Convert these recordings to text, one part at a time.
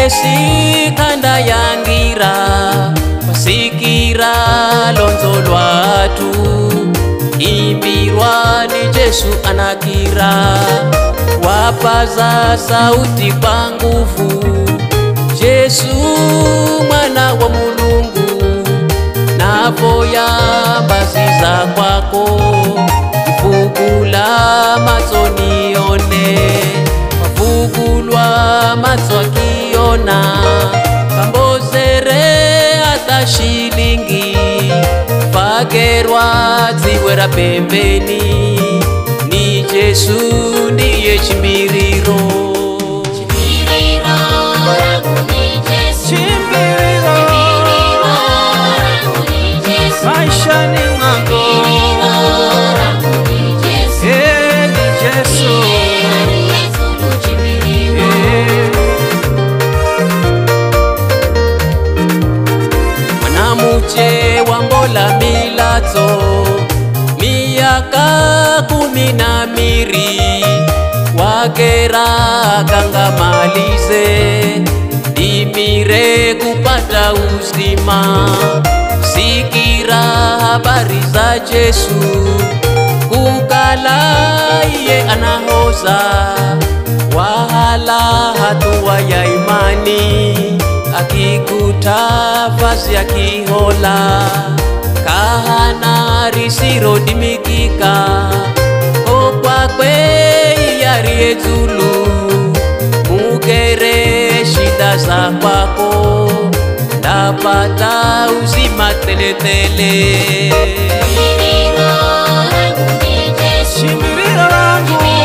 sikanda yangira pasikira lonzo lwatu imbirwa ni Jesu anakira wapaza sauti kwa nguvu Jesu mwana wa Mulungu navoya mbasiza kwako fugula matsoni one fugulwa matswakiona kambozere hata shilingi fagerwa ziwera pembeni ni Jesu ndiye chimbiriro wambola milazo miaka 12 wakera kanga malize dimire kupata uzima sikira habari za Jesu kukala iye anahoza wahala hatua ya imani akikuta fasi ya kihola kahana risiro dimikika kwa kwe yari ezulu mukere shida za kwako ndapata uzima teletele shimbiriro rangu ni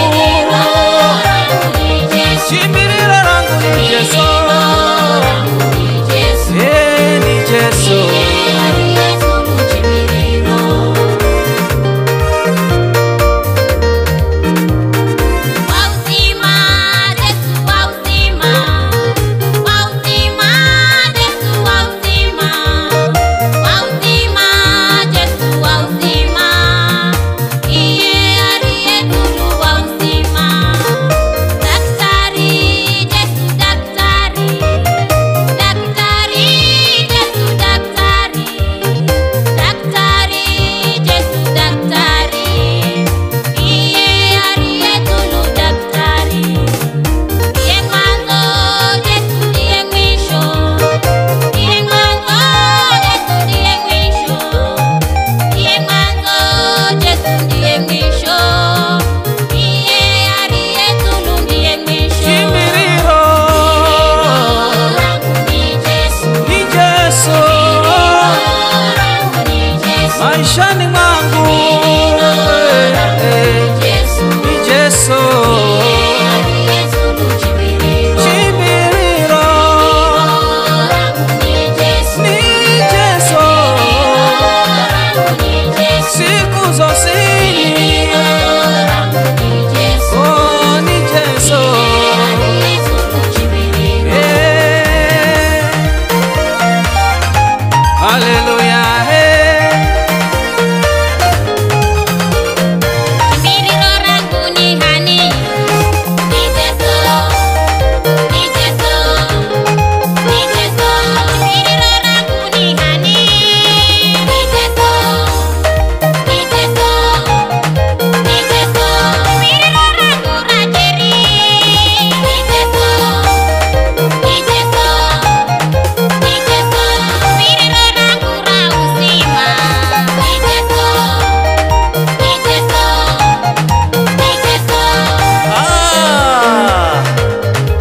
Jesu maishani mwangu ni Jesu chimbiriro ni Jesu siku zosini oh ni Jesu hallelujah.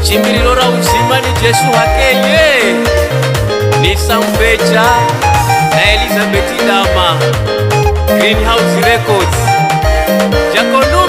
Chimbiriro ra uzima ni Jesu hakenye ni Sambecha na Elizabeth Dama Greenhouse Records Jakonu